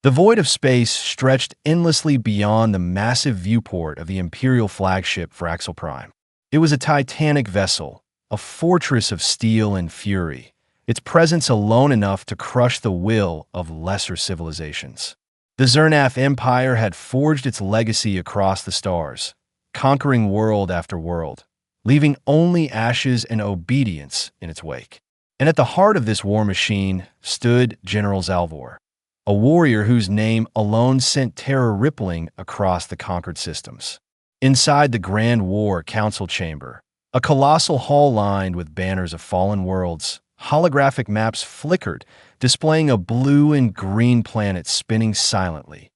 The void of space stretched endlessly beyond the massive viewport of the Imperial flagship for Axel Prime. It was a titanic vessel, a fortress of steel and fury, its presence alone enough to crush the will of lesser civilizations. The Xir'Nath Empire had forged its legacy across the stars, conquering world after world, leaving only ashes and obedience in its wake. And at the heart of this war machine stood General Xal'Vor, a warrior whose name alone sent terror rippling across the conquered systems. Inside the Grand War Council Chamber, a colossal hall lined with banners of fallen worlds, holographic maps flickered, displaying a blue and green planet spinning silently.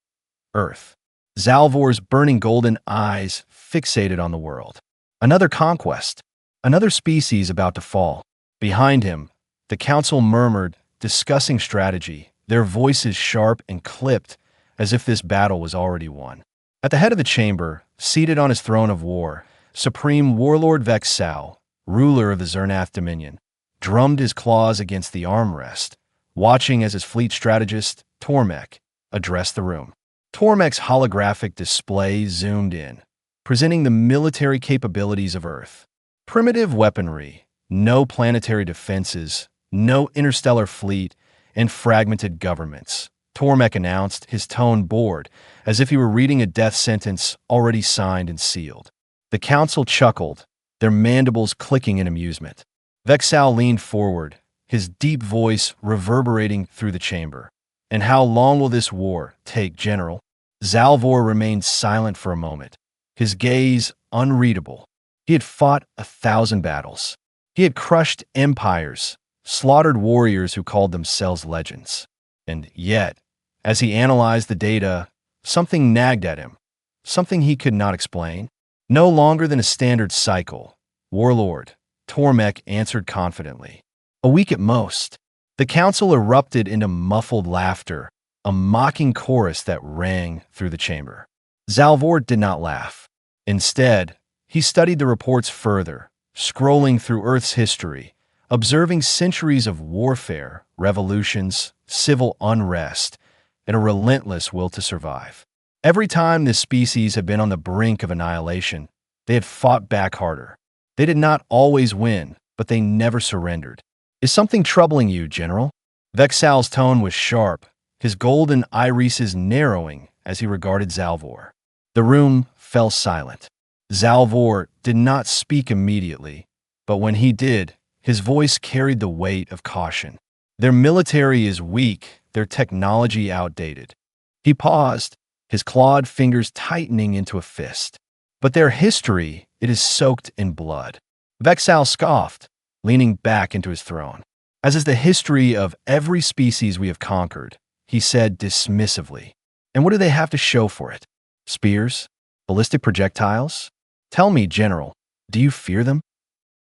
Earth. Xal'Vor's burning golden eyes fixated on the world. Another conquest. Another species about to fall. Behind him, the council murmured, discussing strategy, their voices sharp and clipped, as if this battle was already won. At the head of the chamber, seated on his throne of war, Supreme Warlord Xal, ruler of the Xir'Nath Dominion, drummed his claws against the armrest, watching as his fleet strategist, Tormek, addressed the room. Tormek's holographic display zoomed in, presenting the military capabilities of Earth. Primitive weaponry, no planetary defenses, no interstellar fleet, and fragmented governments. Tormek announced, his tone bored, as if he were reading a death sentence already signed and sealed. The council chuckled, their mandibles clicking in amusement. Xal leaned forward, his deep voice reverberating through the chamber. "And how long will this war take, General?" Xal'Vor remained silent for a moment, his gaze unreadable. He had fought 1,000 battles. He had crushed empires, slaughtered warriors who called themselves legends. And yet, as he analyzed the data, something nagged at him, something he could not explain. No longer than a standard cycle, Warlord, Tormek answered confidently. A week at most. The council erupted into muffled laughter, a mocking chorus that rang through the chamber. Xal'Vor did not laugh. Instead, he studied the reports further, scrolling through Earth's history, observing centuries of warfare, revolutions, civil unrest, and a relentless will to survive. Every time this species had been on the brink of annihilation, they had fought back harder. They did not always win, but they never surrendered. "Is something troubling you, General?" Xal's tone was sharp, his golden irises narrowing as he regarded Xal'Vor. The room fell silent. Xal'Vor did not speak immediately, but when he did, his voice carried the weight of caution. "Their military is weak, their technology outdated." He paused, his clawed fingers tightening into a fist. "But their history, it is soaked in blood." Xal scoffed, leaning back into his throne. "As is the history of every species we have conquered," he said dismissively. "And what do they have to show for it? Spears? Ballistic projectiles? Tell me, General, do you fear them?"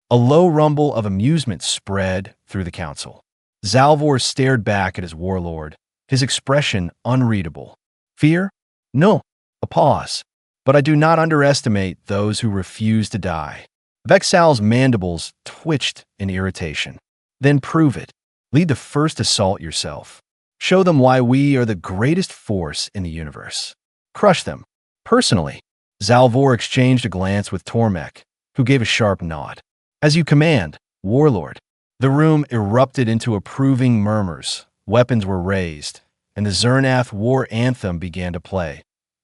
A low rumble of amusement spread through the council. Xal'Vor stared back at his warlord, his expression unreadable. "Fear? No." A pause. "But I do not underestimate those who refuse to die." Xal's mandibles twitched in irritation. "Then prove it. Lead the first assault yourself. Show them why we are the greatest force in the universe. Crush them. Personally." Xal'Vor exchanged a glance with Tormek, who gave a sharp nod. "As you command, Warlord." The room erupted into approving murmurs, weapons were raised, and the Xir'Nath war anthem began to play.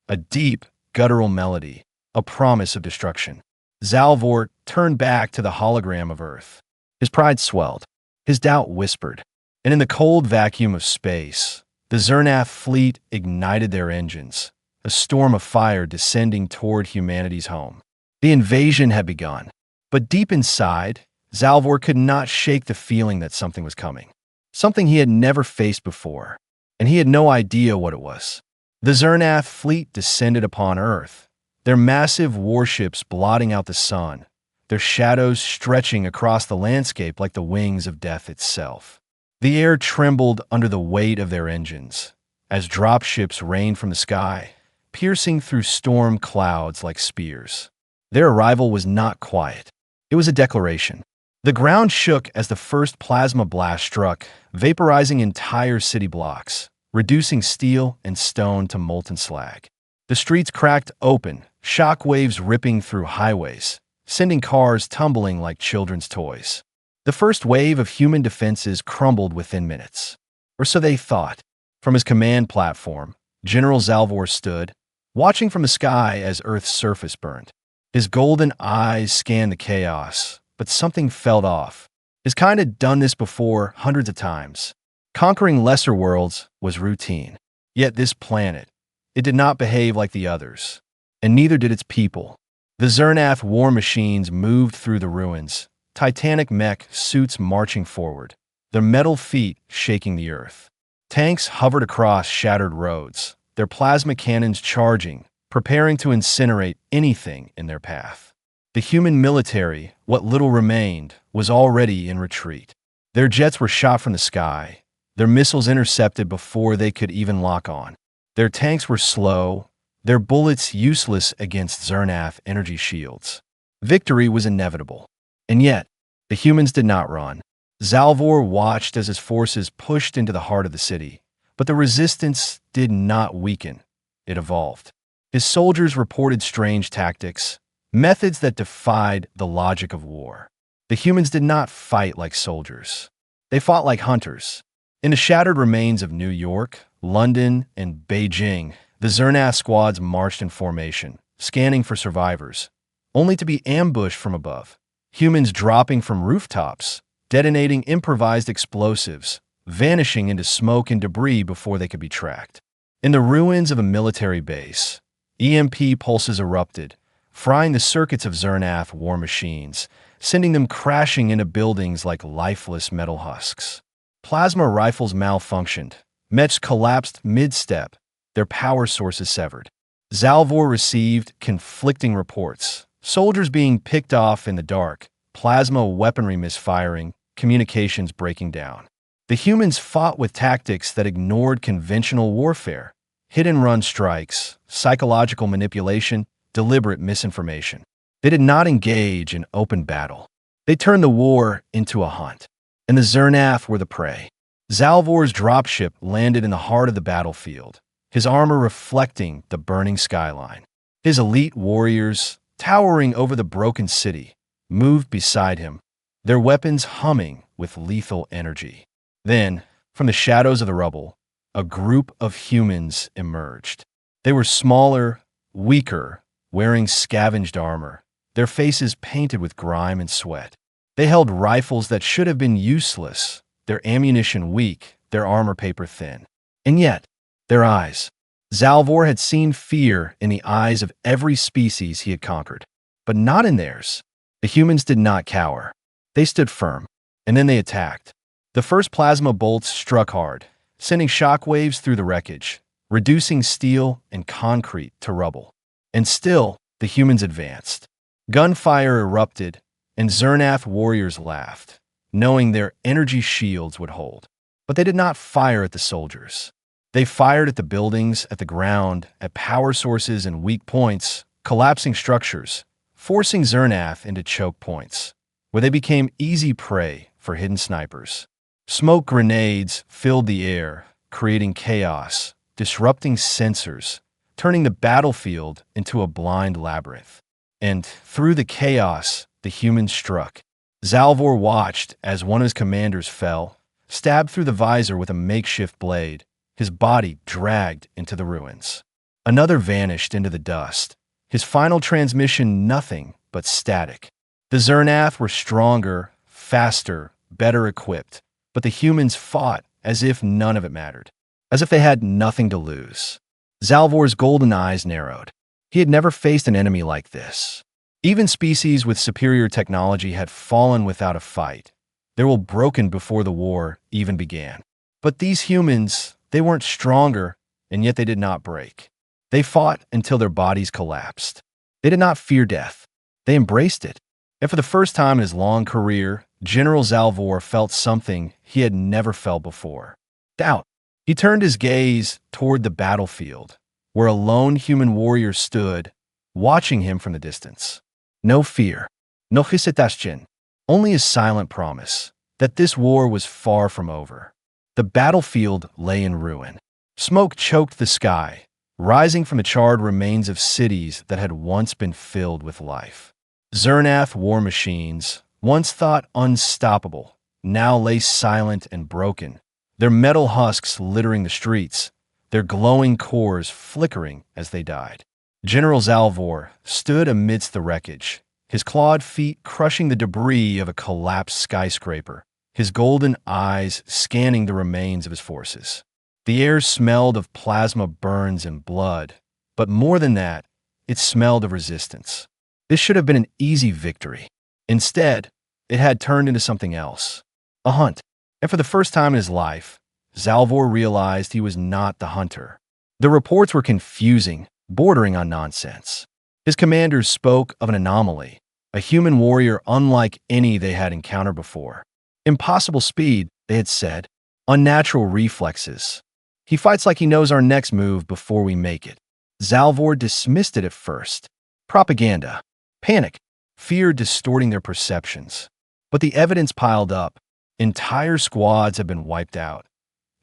A deep, guttural melody, a promise of destruction. Xal'Vor turned back to the hologram of Earth. His pride swelled, his doubt whispered, and in the cold vacuum of space, the Xir'Nath fleet ignited their engines, a storm of fire descending toward humanity's home. The invasion had begun, but deep inside, Xal'Vor could not shake the feeling that something was coming, something he had never faced before, and he had no idea what it was. The Xir'Nath fleet descended upon Earth, their massive warships blotting out the sun, their shadows stretching across the landscape like the wings of death itself. The air trembled under the weight of their engines, as dropships rained from the sky, piercing through storm clouds like spears. Their arrival was not quiet. It was a declaration. The ground shook as the first plasma blast struck, vaporizing entire city blocks, reducing steel and stone to molten slag. The streets cracked open, shock waves ripping through highways, sending cars tumbling like children's toys. The first wave of human defenses crumbled within minutes. Or so they thought. From his command platform, General Xal'Vor stood, watching from the sky as Earth's surface burned. His golden eyes scanned the chaos, but something felt off. His kind had done this before hundreds of times. Conquering lesser worlds was routine. Yet this planet, it did not behave like the others, and neither did its people. The Xir'Nath war machines moved through the ruins, titanic mech suits marching forward, their metal feet shaking the earth. Tanks hovered across shattered roads, their plasma cannons charging, preparing to incinerate anything in their path. The human military, what little remained, was already in retreat. Their jets were shot from the sky, their missiles intercepted before they could even lock on. Their tanks were slow, their bullets useless against Xir'Nath energy shields. Victory was inevitable. And yet, the humans did not run. Xal'Vor watched as his forces pushed into the heart of the city, but the resistance did not weaken. It evolved. His soldiers reported strange tactics, methods that defied the logic of war. The humans did not fight like soldiers. They fought like hunters. In the shattered remains of New York, London, and Beijing, the Xir'Nath squads marched in formation, scanning for survivors, only to be ambushed from above. Humans dropping from rooftops, detonating improvised explosives, vanishing into smoke and debris before they could be tracked. In the ruins of a military base, EMP pulses erupted, frying the circuits of Xir'Nath war machines, sending them crashing into buildings like lifeless metal husks. Plasma rifles malfunctioned, mechs collapsed mid-step, their power sources severed. Xal'Vor received conflicting reports, soldiers being picked off in the dark, plasma weaponry misfiring, communications breaking down. The humans fought with tactics that ignored conventional warfare, hit-and-run strikes, psychological manipulation, deliberate misinformation. They did not engage in open battle. They turned the war into a hunt, and the Xir'Nath were the prey. Xal'Vor's dropship landed in the heart of the battlefield, his armor reflecting the burning skyline. His elite warriors, towering over the broken city, moved beside him, their weapons humming with lethal energy. Then, from the shadows of the rubble, a group of humans emerged. They were smaller, weaker, wearing scavenged armor, their faces painted with grime and sweat. They held rifles that should have been useless, their ammunition weak, their armor paper thin. And yet, their eyes. Xal'Vor had seen fear in the eyes of every species he had conquered, but not in theirs. The humans did not cower. They stood firm, and then they attacked. The first plasma bolts struck hard, sending shockwaves through the wreckage, reducing steel and concrete to rubble. And still, the humans advanced. Gunfire erupted, and Xir'Nath warriors laughed, knowing their energy shields would hold. But they did not fire at the soldiers. They fired at the buildings, at the ground, at power sources and weak points, collapsing structures, forcing Xir'Nath into choke points, where they became easy prey for hidden snipers. Smoke grenades filled the air, creating chaos, disrupting sensors, turning the battlefield into a blind labyrinth. And through the chaos, the humans struck. Xal'Vor watched as one of his commanders fell, stabbed through the visor with a makeshift blade, his body dragged into the ruins. Another vanished into the dust, his final transmission nothing but static. The Xir'Nath were stronger, faster, better equipped, but the humans fought as if none of it mattered, as if they had nothing to lose. Xal'Vor's golden eyes narrowed. He had never faced an enemy like this. Even species with superior technology had fallen without a fight. They were broken before the war even began. But these humans, they weren't stronger, and yet they did not break. They fought until their bodies collapsed. They did not fear death. They embraced it. And for the first time in his long career, General Xal'Vor felt something he had never felt before. Doubt. He turned his gaze toward the battlefield, where a lone human warrior stood, watching him from the distance. No fear, no hesitation, only a silent promise that this war was far from over. The battlefield lay in ruin. Smoke choked the sky, rising from the charred remains of cities that had once been filled with life. Xir'Nath war machines, once thought unstoppable, now lay silent and broken, their metal husks littering the streets, their glowing cores flickering as they died. General Xal'Vor stood amidst the wreckage, his clawed feet crushing the debris of a collapsed skyscraper, his golden eyes scanning the remains of his forces. The air smelled of plasma burns and blood, but more than that, it smelled of resistance. This should have been an easy victory. Instead, it had turned into something else. A hunt. And for the first time in his life, Xal'Vor realized he was not the hunter. The reports were confusing, bordering on nonsense. His commanders spoke of an anomaly, a human warrior unlike any they had encountered before. Impossible speed, they had said. Unnatural reflexes. He fights like he knows our next move before we make it. Xal'Vor dismissed it at first. Propaganda. Panic. Fear distorting their perceptions. But the evidence piled up. Entire squads had been wiped out.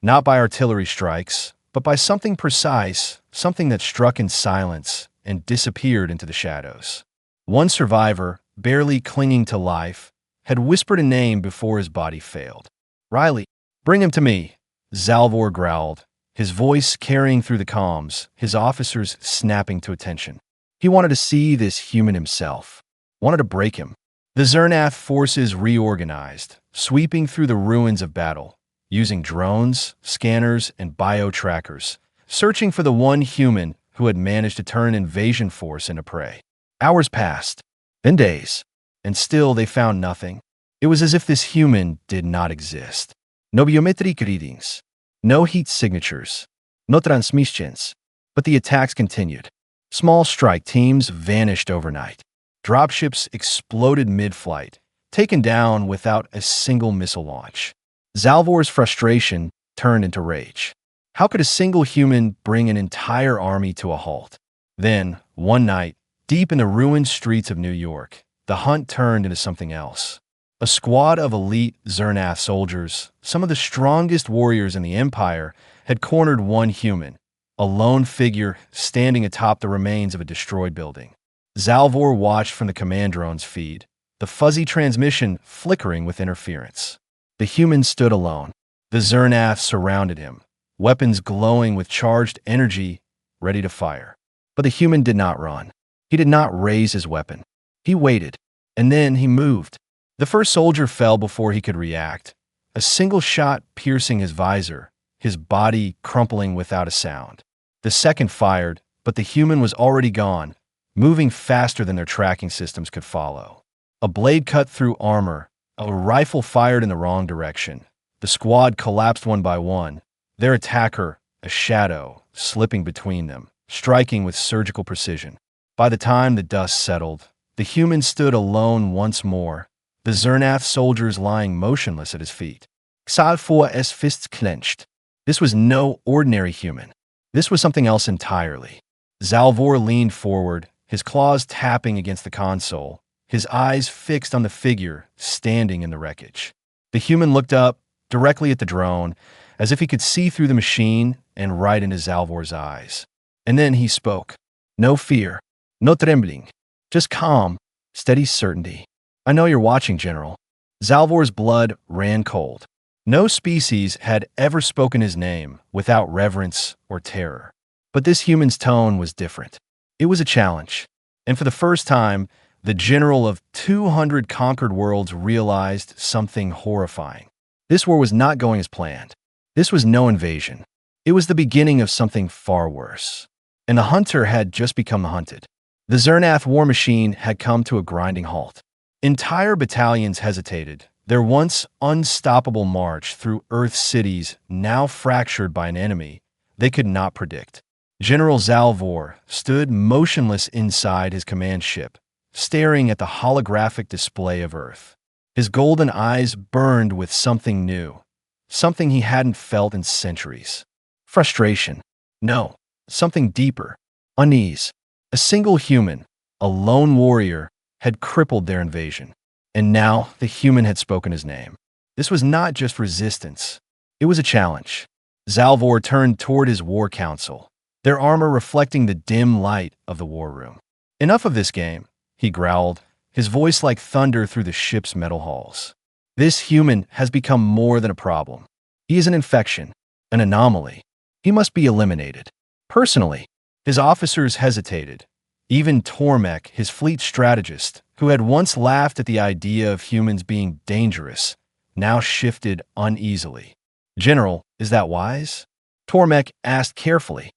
Not by artillery strikes, but by something precise, something that struck in silence and disappeared into the shadows. One survivor, barely clinging to life, had whispered a name before his body failed. "Riley, bring him to me," Xal'Vor growled, his voice carrying through the comms, his officers snapping to attention. He wanted to see this human himself, wanted to break him. The Xir'Nath forces reorganized, sweeping through the ruins of battle, using drones, scanners, and bio-trackers, searching for the one human who had managed to turn an invasion force into prey. Hours passed, then days, and still they found nothing. It was as if this human did not exist. No biometric readings, no heat signatures, no transmissions. But the attacks continued. Small strike teams vanished overnight. Dropships exploded mid-flight, taken down without a single missile launch. Xal'Vor's frustration turned into rage. How could a single human bring an entire army to a halt? Then, one night, deep in the ruined streets of New York, the hunt turned into something else. A squad of elite Xir'Nath soldiers, some of the strongest warriors in the Empire, had cornered one human, a lone figure standing atop the remains of a destroyed building. Xal'Vor watched from the command drone's feed, the fuzzy transmission flickering with interference. The human stood alone. The Xir'Nath surrounded him, weapons glowing with charged energy, ready to fire. But the human did not run. He did not raise his weapon. He waited, and then he moved. The first soldier fell before he could react, a single shot piercing his visor, his body crumpling without a sound. The second fired, but the human was already gone, moving faster than their tracking systems could follow. A blade cut through armor, a rifle fired in the wrong direction. The squad collapsed one by one, their attacker, a shadow, slipping between them, striking with surgical precision. By the time the dust settled, the human stood alone once more, the Xir'Nath soldiers lying motionless at his feet. Xal'Vor's fists clenched. This was no ordinary human. This was something else entirely. Xal'Vor leaned forward, his claws tapping against the console, his eyes fixed on the figure standing in the wreckage. The human looked up, directly at the drone, as if he could see through the machine and right into Xal'Vor's eyes. And then he spoke. No fear, no trembling, just calm, steady certainty. "I know you're watching, General." Xal'Vor's blood ran cold. No species had ever spoken his name without reverence or terror. But this human's tone was different. It was a challenge. And for the first time, the general of 200 conquered worlds realized something horrifying. This war was not going as planned. This was no invasion. It was the beginning of something far worse. And the hunter had just become the hunted. The Xir'Nath war machine had come to a grinding halt. Entire battalions hesitated, their once unstoppable march through Earth's cities now fractured by an enemy they could not predict. General Xal'Vor stood motionless inside his command ship, staring at the holographic display of Earth. His golden eyes burned with something new, something he hadn't felt in centuries. Frustration. No, something deeper. Unease. A single human, a lone warrior, had crippled their invasion. And now the human had spoken his name. This was not just resistance. It was a challenge. Xal'Vor turned toward his war council, their armor reflecting the dim light of the war room. "Enough of this game," he growled, his voice like thunder through the ship's metal halls. "This human has become more than a problem. He is an infection, an anomaly. He must be eliminated." Personally, his officers hesitated. Even Tormek, his fleet strategist, who had once laughed at the idea of humans being dangerous, now shifted uneasily. "General, is that wise?" Tormek asked carefully.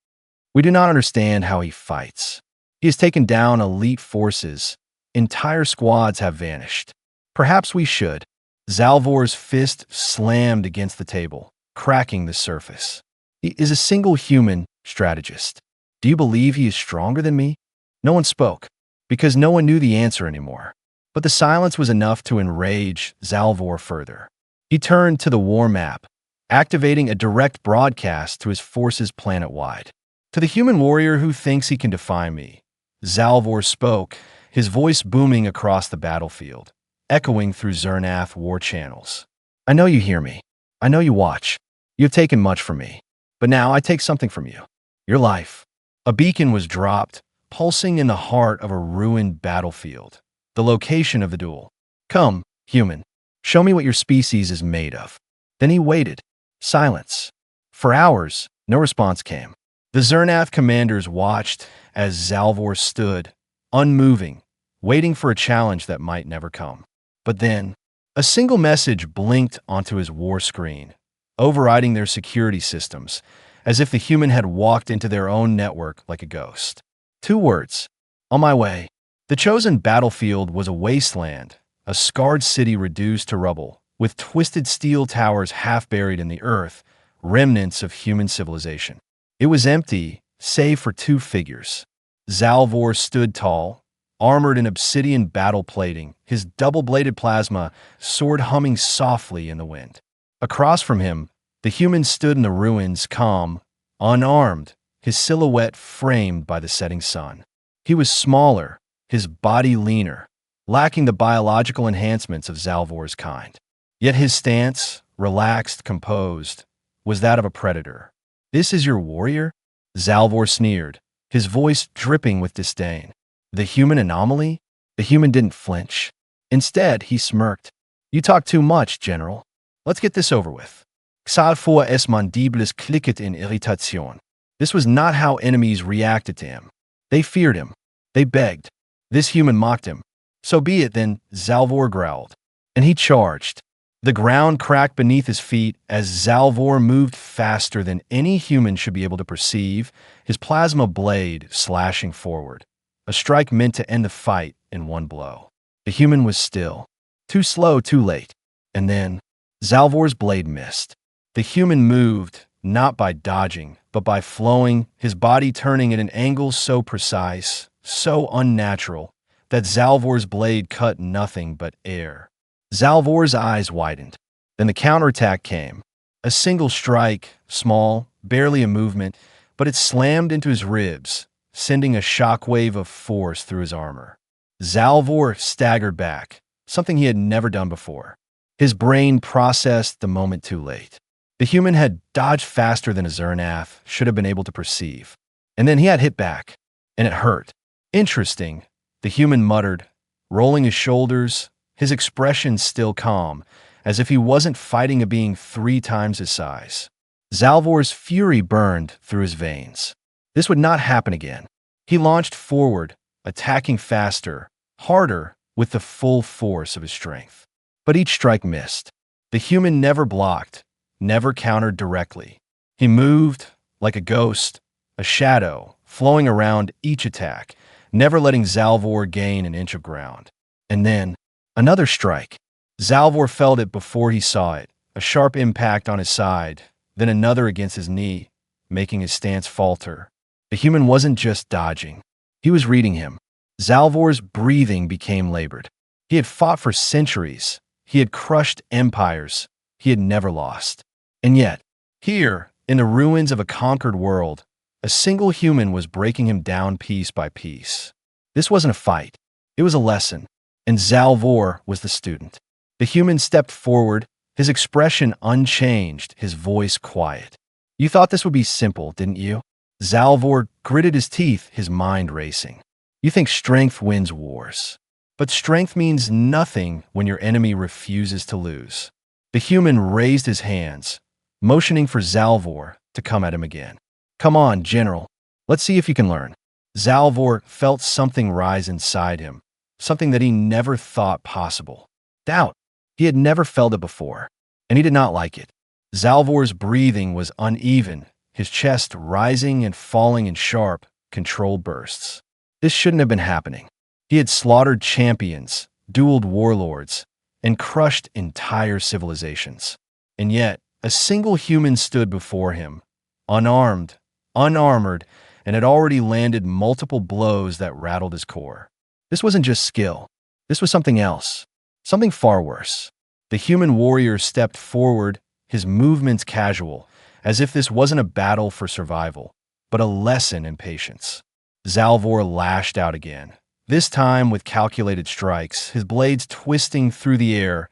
"We do not understand how he fights. He has taken down elite forces. Entire squads have vanished. Perhaps we should." Xal'Vor's fist slammed against the table, cracking the surface. "He is a single human strategist. Do you believe he is stronger than me?" No one spoke, because no one knew the answer anymore. But the silence was enough to enrage Xal'Vor further. He turned to the war map, activating a direct broadcast to his forces planet-wide. "To the human warrior who thinks he can defy me," Xal'Vor spoke, his voice booming across the battlefield, echoing through Xir'Nath war channels. "I know you hear me. I know you watch. You have taken much from me. But now I take something from you. Your life." A beacon was dropped, pulsing in the heart of a ruined battlefield, the location of the duel. "Come, human, show me what your species is made of." Then he waited. Silence. For hours, no response came. The Xir'Nath commanders watched as Xal'Vor stood, unmoving, waiting for a challenge that might never come. But then, a single message blinked onto his war screen, overriding their security systems, as if the human had walked into their own network like a ghost. 2 words. "On my way." The chosen battlefield was a wasteland, a scarred city reduced to rubble, with twisted steel towers half buried in the earth, remnants of human civilization. It was empty, save for 2 figures. Xal'Vor stood tall, armored in obsidian battle plating, his double-bladed plasma sword humming softly in the wind. Across from him, the human stood in the ruins, calm, unarmed, his silhouette framed by the setting sun. He was smaller, his body leaner, lacking the biological enhancements of Xal'Vor's kind. Yet his stance, relaxed, composed, was that of a predator. "This is your warrior?" Xal'Vor sneered, his voice dripping with disdain. "The human anomaly?" The human didn't flinch. Instead, he smirked. "You talk too much, General. Let's get this over with." Xal'Vor es mandibles clicket in irritation. This was not how enemies reacted to him. They feared him. They begged. This human mocked him. "So be it then," Xal'Vor growled. And he charged. The ground cracked beneath his feet as Xal'Vor moved faster than any human should be able to perceive, his plasma blade slashing forward. A strike meant to end the fight in one blow. The human was still. Too slow, too late. And then, Xal'Vor's blade missed. The human moved, not by dodging, but by flowing, his body turning at an angle so precise, so unnatural, that Xal'Vor's blade cut nothing but air. Xal'Vor's eyes widened. Then the counterattack came. A single strike, small, barely a movement, but it slammed into his ribs, sending a shockwave of force through his armor. Xal'Vor staggered back, something he had never done before. His brain processed the moment too late. The human had dodged faster than a Xir'Nath should have been able to perceive. And then he had hit back, and it hurt. "Interesting," the human muttered, rolling his shoulders, his expression still calm, as if he wasn't fighting a being 3 times his size. Xal'Vor's fury burned through his veins. This would not happen again. He launched forward, attacking faster, harder, with the full force of his strength. But each strike missed. The human never blocked, never countered directly. He moved like a ghost, a shadow, flowing around each attack, never letting Xal'Vor gain an inch of ground. And then, another strike. Xal'Vor felt it before he saw it, a sharp impact on his side, then another against his knee, making his stance falter. The human wasn't just dodging. He was reading him. Xal'Vor's breathing became labored. He had fought for centuries. He had crushed empires. He had never lost. And yet, here, in the ruins of a conquered world, a single human was breaking him down piece by piece. This wasn't a fight. It was a lesson. And Xal'Vor was the student. The human stepped forward, his expression unchanged, his voice quiet. You thought this would be simple, didn't you? Xal'Vor gritted his teeth, his mind racing. You think strength wins wars. But strength means nothing when your enemy refuses to lose. The human raised his hands, motioning for Xal'Vor to come at him again. Come on, General. Let's see if you can learn. Xal'Vor felt something rise inside him, something that he never thought possible. Doubt. He had never felt it before, and he did not like it. Xal'Vor's breathing was uneven, his chest rising and falling in sharp, controlled bursts. This shouldn't have been happening. He had slaughtered champions, dueled warlords, and crushed entire civilizations. And yet, a single human stood before him, unarmed, unarmored, and had already landed multiple blows that rattled his core. This wasn't just skill. This was something else, something far worse. The human warrior stepped forward, his movements casual, as if this wasn't a battle for survival, but a lesson in patience. Xal'Vor lashed out again, this time with calculated strikes, his blades twisting through the air,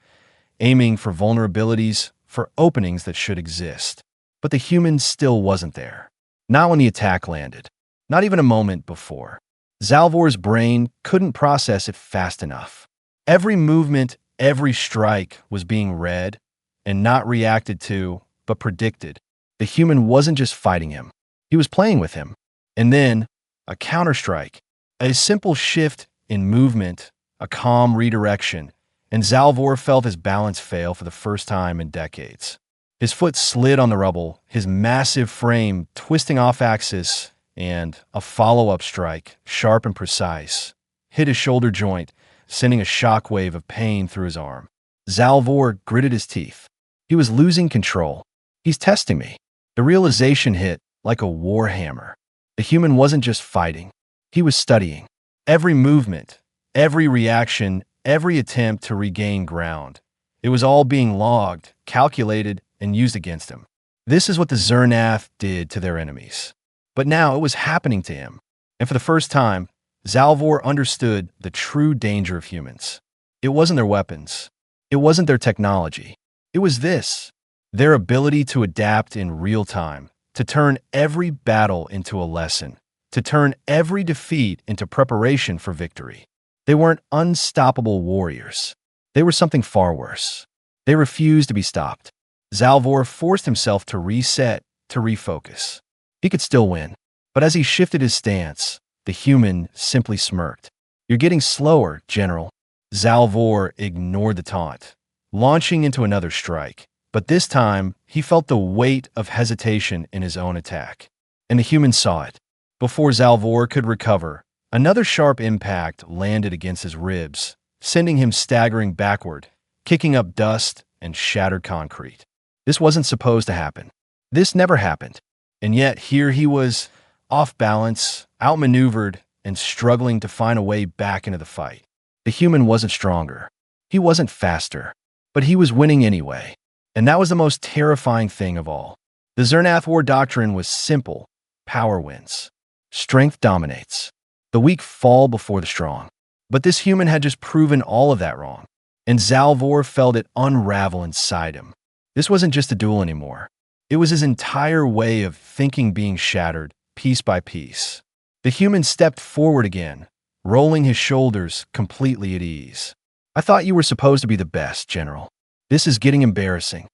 aiming for vulnerabilities, for openings that should exist. But the human still wasn't there. Not when the attack landed. Not even a moment before. Xal'Vor's brain couldn't process it fast enough. Every movement, every strike was being read, and not reacted to, but predicted. The human wasn't just fighting him. He was playing with him. And then, a counterstrike. A simple shift in movement, a calm redirection, and Xal'Vor felt his balance fail for the first time in decades. His foot slid on the rubble, his massive frame twisting off axis, and a follow-up strike, sharp and precise, hit his shoulder joint, sending a shockwave of pain through his arm. Xal'Vor gritted his teeth. He was losing control. He's testing me. The realization hit like a war hammer. The human wasn't just fighting. He was studying. Every movement, every reaction, every attempt to regain ground. It was all being logged, calculated, and used against him. This is what the Xir'Nath did to their enemies. But now it was happening to him. And for the first time, Xal'Vor understood the true danger of humans. It wasn't their weapons. It wasn't their technology. It was this, their ability to adapt in real time, to turn every battle into a lesson, to turn every defeat into preparation for victory. They weren't unstoppable warriors. They were something far worse. They refused to be stopped. Xal'Vor forced himself to reset, to refocus. He could still win. But as he shifted his stance, the human simply smirked. You're getting slower, General. Xal'Vor ignored the taunt, launching into another strike. But this time, he felt the weight of hesitation in his own attack. And the human saw it. Before Xal'Vor could recover, another sharp impact landed against his ribs, sending him staggering backward, kicking up dust and shattered concrete. This wasn't supposed to happen. This never happened. And yet here he was, off balance, outmaneuvered, and struggling to find a way back into the fight. The human wasn't stronger. He wasn't faster. But he was winning anyway. And that was the most terrifying thing of all. The Xir'Nath War doctrine was simple. Power wins. Strength dominates. The weak fall before the strong. But this human had just proven all of that wrong. And Xal'Vor felt it unravel inside him. This wasn't just a duel anymore. It was his entire way of thinking being shattered, piece by piece. The human stepped forward again, rolling his shoulders completely at ease. I thought you were supposed to be the best, General. This is getting embarrassing.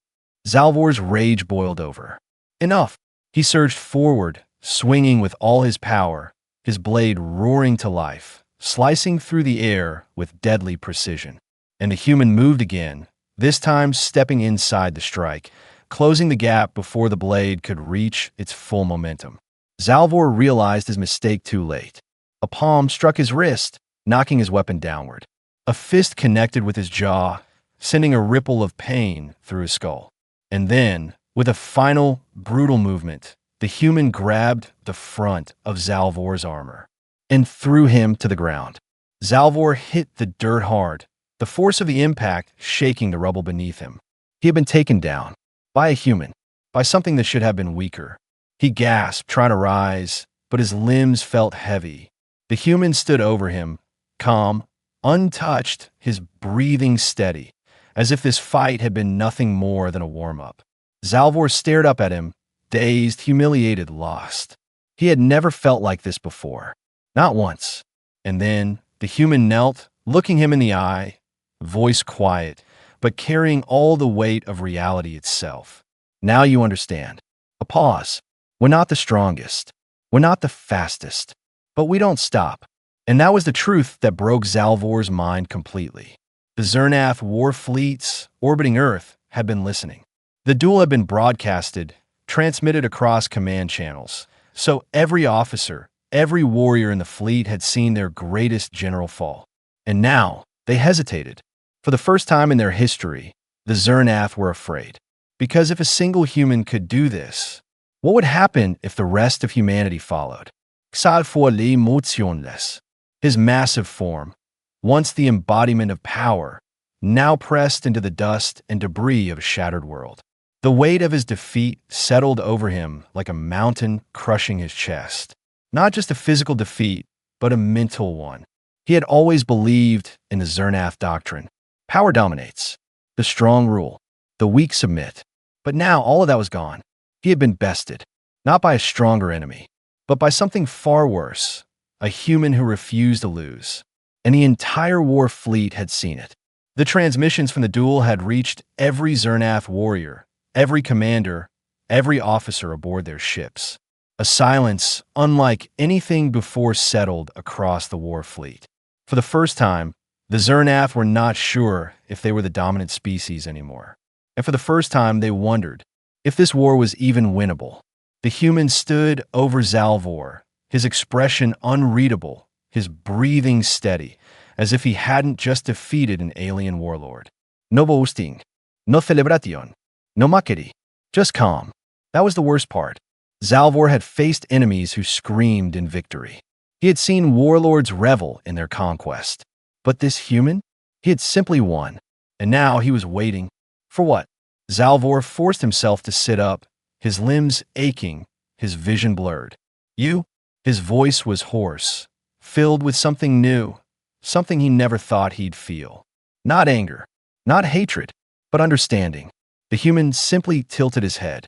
Xal'Vor's rage boiled over. Enough. He surged forward, swinging with all his power, his blade roaring to life, slicing through the air with deadly precision. And the human moved again, this time stepping inside the strike, closing the gap before the blade could reach its full momentum. Xal'Vor realized his mistake too late. A palm struck his wrist, knocking his weapon downward. A fist connected with his jaw, sending a ripple of pain through his skull. And then, with a final, brutal movement, the human grabbed the front of Xal'Vor's armor and threw him to the ground. Xal'Vor hit the dirt hard, the force of the impact shaking the rubble beneath him. He had been taken down by a human, by something that should have been weaker. He gasped, trying to rise, but his limbs felt heavy. The human stood over him, calm, untouched, his breathing steady, as if this fight had been nothing more than a warm-up. Xal'Vor stared up at him, dazed, humiliated, lost. He had never felt like this before. Not once. And then the human knelt, looking him in the eye, voice quiet, but carrying all the weight of reality itself. Now you understand. A pause. We're not the strongest. We're not the fastest. But we don't stop. And that was the truth that broke Xal'Vor's mind completely. The Xir'Nath war fleets orbiting Earth had been listening. The duel had been broadcasted, transmitted across command channels. So every officer, every warrior in the fleet had seen their greatest general fall. And now, they hesitated. For the first time in their history, the Xir'Nath were afraid. Because if a single human could do this, what would happen if the rest of humanity followed? Xal'Vor li motionless. His massive form, once the embodiment of power, now pressed into the dust and debris of a shattered world. The weight of his defeat settled over him like a mountain crushing his chest. Not just a physical defeat, but a mental one. He had always believed in the Xir'Nath doctrine. Power dominates. The strong rule. The weak submit. But now all of that was gone. He had been bested, not by a stronger enemy, but by something far worse, a human who refused to lose. And the entire war fleet had seen it. The transmissions from the duel had reached every Xir'Nath warrior, every commander, every officer aboard their ships. A silence unlike anything before settled across the war fleet. For the first time, the Xir'Nath were not sure if they were the dominant species anymore. And for the first time, they wondered if this war was even winnable. The human stood over Xal'Vor, his expression unreadable, his breathing steady, as if he hadn't just defeated an alien warlord. No boasting, no celebración, no maquerie, just calm. That was the worst part. Xal'Vor had faced enemies who screamed in victory. He had seen warlords revel in their conquest. But this human? He had simply won. And now he was waiting. For what? Xal'Vor forced himself to sit up, his limbs aching, his vision blurred. You? His voice was hoarse, filled with something new, something he never thought he'd feel. Not anger, not hatred, but understanding. The human simply tilted his head.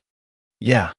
Yeah.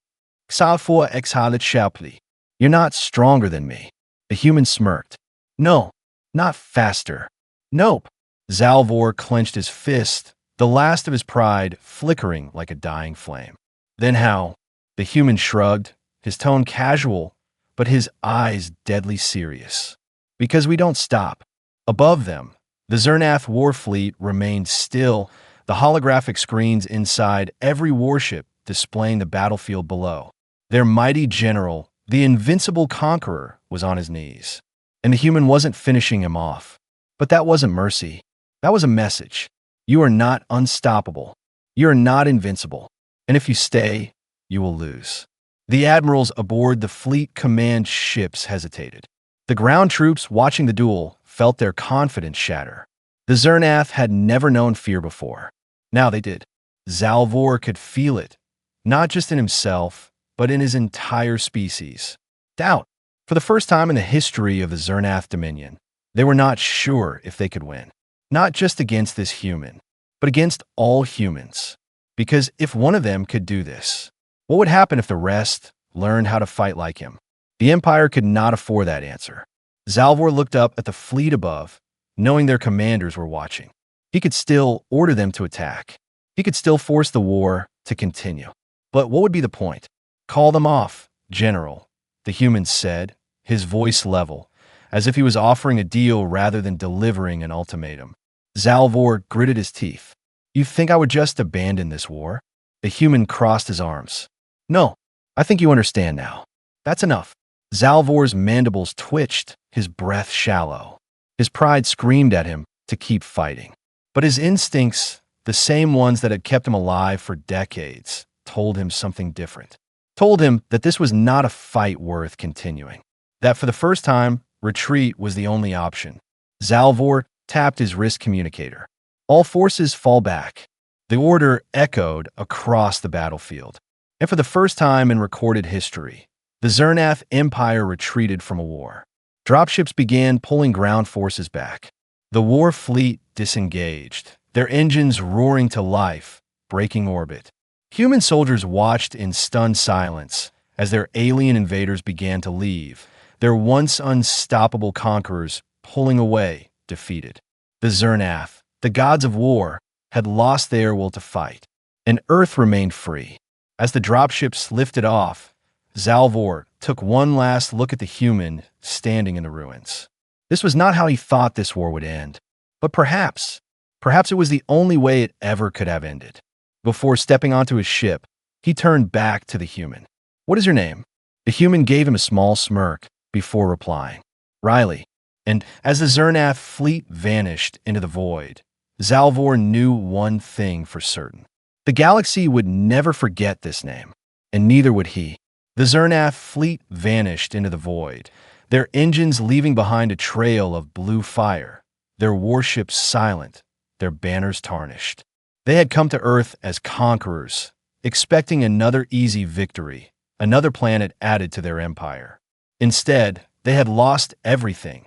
Xal'Vor exhaled sharply. You're not stronger than me. The human smirked. No, not faster. Nope. Xal'Vor clenched his fist, the last of his pride flickering like a dying flame. Then how? The human shrugged, his tone casual, but his eyes deadly serious. Because we don't stop. Above them, the Xir'Nath war fleet remained still, the holographic screens inside every warship displaying the battlefield below. Their mighty general, the invincible conqueror, was on his knees. And the human wasn't finishing him off. But that wasn't mercy. That was a message. You are not unstoppable. You are not invincible. And if you stay, you will lose. The admirals aboard the fleet command ships hesitated. The ground troops watching the duel felt their confidence shatter. The Xir'Nath had never known fear before. Now they did. Xal'Vor could feel it, not just in himself, but in his entire species. Doubt. For the first time in the history of the Xir'Nath Dominion, they were not sure if they could win. Not just against this human, but against all humans. Because if one of them could do this, what would happen if the rest learned how to fight like him? The Empire could not afford that answer. Xal'Vor looked up at the fleet above, knowing their commanders were watching. He could still order them to attack. He could still force the war to continue. But what would be the point? Call them off, General, the human said, his voice level, as if he was offering a deal rather than delivering an ultimatum. Xal'Vor gritted his teeth. You think I would just abandon this war? The human crossed his arms. No, I think you understand now. That's enough. Xal'Vor's mandibles twitched, his breath shallow. His pride screamed at him to keep fighting. But his instincts, the same ones that had kept him alive for decades, told him something different. Told him that this was not a fight worth continuing. That for the first time, retreat was the only option. Xal'Vor tapped his wrist communicator. All forces fall back. The order echoed across the battlefield. And for the first time in recorded history, the Xir'Nath Empire retreated from a war. Dropships began pulling ground forces back. The war fleet disengaged, their engines roaring to life, breaking orbit. Human soldiers watched in stunned silence as their alien invaders began to leave, their once unstoppable conquerors pulling away, defeated. The Xir'Nath, the gods of war, had lost their will to fight, and Earth remained free. As the dropships lifted off, Xal'Vor took one last look at the human standing in the ruins. This was not how he thought this war would end, but perhaps it was the only way it ever could have ended. Before stepping onto his ship, he turned back to the human. "What is your name?" The human gave him a small smirk before replying. "Riley." And as the Xir'Nath fleet vanished into the void, Xal'Vor knew one thing for certain. The galaxy would never forget this name, and neither would he. The Xir'Nath fleet vanished into the void, their engines leaving behind a trail of blue fire, their warships silent, their banners tarnished. They had come to Earth as conquerors, expecting another easy victory, another planet added to their empire. Instead, they had lost everything,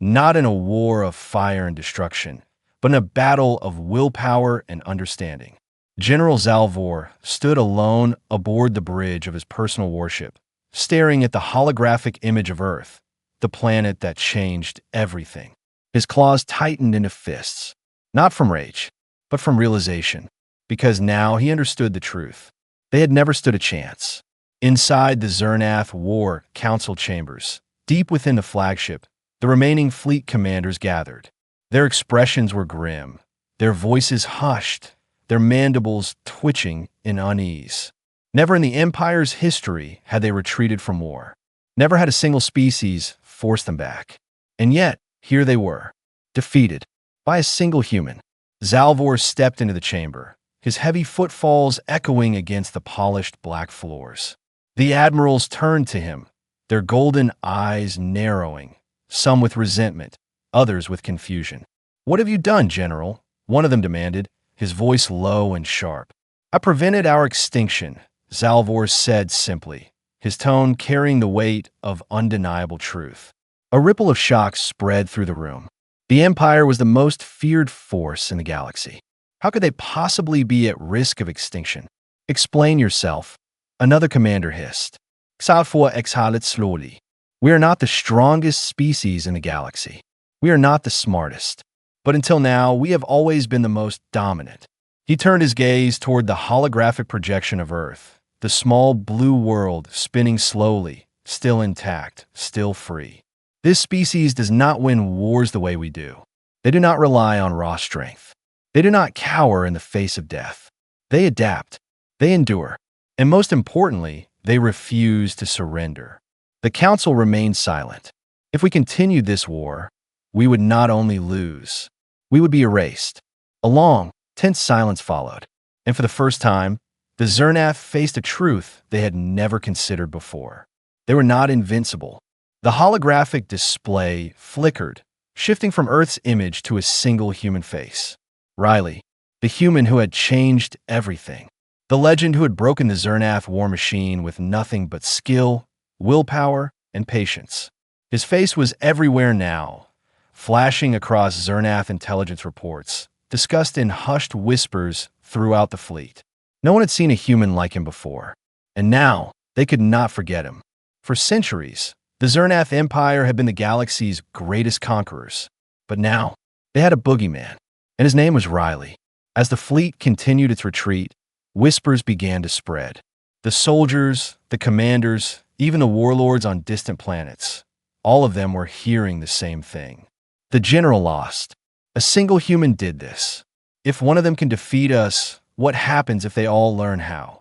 not in a war of fire and destruction, but in a battle of willpower and understanding. General Xal'Vor stood alone aboard the bridge of his personal warship, staring at the holographic image of Earth, the planet that changed everything. His claws tightened into fists, not from rage, but from realization, because now he understood the truth. They had never stood a chance. Inside the Xir'Nath War Council chambers, deep within the flagship, the remaining fleet commanders gathered. Their expressions were grim, their voices hushed, their mandibles twitching in unease. Never in the Empire's history had they retreated from war. Never had a single species forced them back. And yet, here they were, defeated by a single human. Xal'Vor stepped into the chamber, his heavy footfalls echoing against the polished black floors. The admirals turned to him, their golden eyes narrowing, some with resentment, others with confusion. "What have you done, General?" one of them demanded, his voice low and sharp. "I prevented our extinction," Xal'Vor said simply, his tone carrying the weight of undeniable truth. A ripple of shock spread through the room. The Empire was the most feared force in the galaxy. How could they possibly be at risk of extinction? "Explain yourself," another commander hissed. Xal'Vor exhaled slowly. "We are not the strongest species in the galaxy. We are not the smartest. But until now, we have always been the most dominant." He turned his gaze toward the holographic projection of Earth, the small blue world spinning slowly, still intact, still free. "This species does not win wars the way we do. They do not rely on raw strength. They do not cower in the face of death. They adapt, they endure, and most importantly, they refuse to surrender." The council remained silent. If we continued this war, we would not only lose, we would be erased. A long, tense silence followed, and for the first time, the Xir'Nath faced a truth they had never considered before. They were not invincible. The holographic display flickered, shifting from Earth's image to a single human face. Riley, the human who had changed everything. The legend who had broken the Xir'Nath war machine with nothing but skill, willpower, and patience. His face was everywhere now, flashing across Xir'Nath intelligence reports, discussed in hushed whispers throughout the fleet. No one had seen a human like him before, and now they could not forget him. For centuries, the Xir'Nath Empire had been the galaxy's greatest conquerors, but now they had a boogeyman, and his name was Riley. As the fleet continued its retreat, whispers began to spread. The soldiers, the commanders, even the warlords on distant planets, all of them were hearing the same thing. The general lost. A single human did this. If one of them can defeat us, what happens if they all learn how?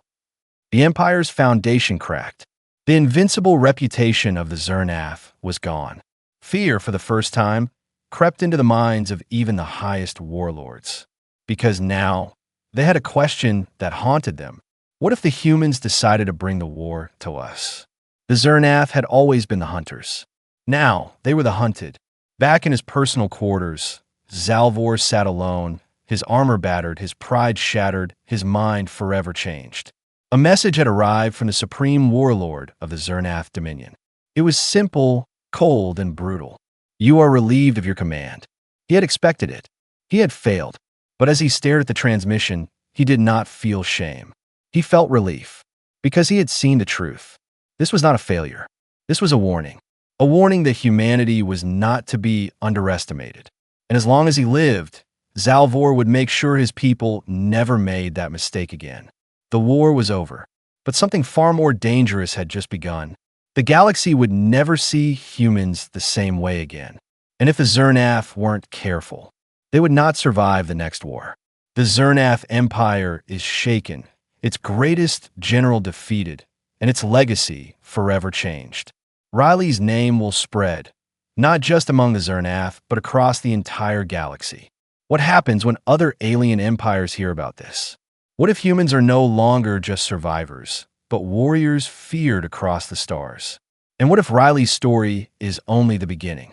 The Empire's foundation cracked. The invincible reputation of the Xir'Nath was gone. Fear, for the first time, crept into the minds of even the highest warlords. Because now, they had a question that haunted them. What if the humans decided to bring the war to us? The Xir'Nath had always been the hunters. Now, they were the hunted. Back in his personal quarters, Xal'Vor sat alone, his armor battered, his pride shattered, his mind forever changed. A message had arrived from the supreme warlord of the Xir'Nath Dominion. It was simple, cold, and brutal. "You are relieved of your command." He had expected it. He had failed. But as he stared at the transmission, he did not feel shame. He felt relief, because he had seen the truth. This was not a failure. This was a warning. A warning that humanity was not to be underestimated. And as long as he lived, Xal'Vor would make sure his people never made that mistake again. The war was over, but something far more dangerous had just begun. The galaxy would never see humans the same way again. And if the Xir'Nath weren't careful, they would not survive the next war. The Xir'Nath Empire is shaken, its greatest general defeated, and its legacy forever changed. Riley's name will spread, not just among the Xir'Nath, but across the entire galaxy. What happens when other alien empires hear about this? What if humans are no longer just survivors, but warriors feared across the stars? And what if Riley's story is only the beginning?